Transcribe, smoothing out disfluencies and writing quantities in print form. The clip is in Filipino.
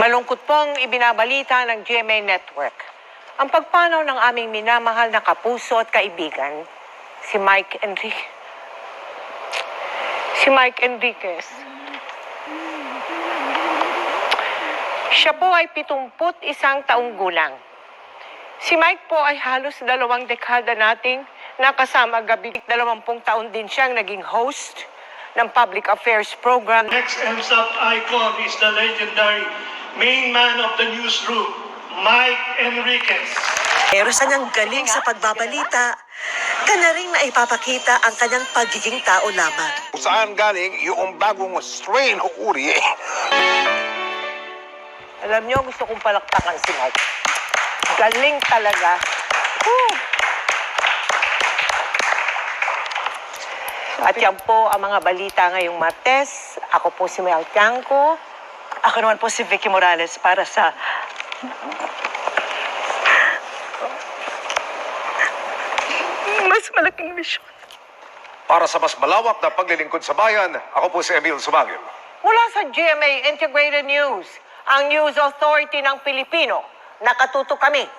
Malungkot pong ibinabalita ng GMA Network ang pagpanaw ng aming minamahal na kapuso at kaibigan, si Mike Enriquez. Siya po ay 71 taong gulang. Si Mike po ay halos 2 dekada nating nakasama gabi. 20 taon din siyang naging host ng public affairs program. Next MSAP icon is the legendary main man of the newsroom, Mike Enriquez. Pero sa niyang galing sa pagbabalita, kanya ring naipapakita ang kanyang pagiging tao lamang. Kung saan galing yung bagong strain o uri Alam niyo, gusto kong palakpakan si Mike. Galing talaga. Woo! At yan po ang mga balita ngayong Martes. Ako po si Mel Tiangco. Ako naman po si Vicky Morales para sa... mas malaking misyon. Para sa mas malawak na paglilingkod sa bayan, ako po si Emil Sumangil. Mula sa GMA Integrated News, ang News Authority ng Pilipino, nakatuto kami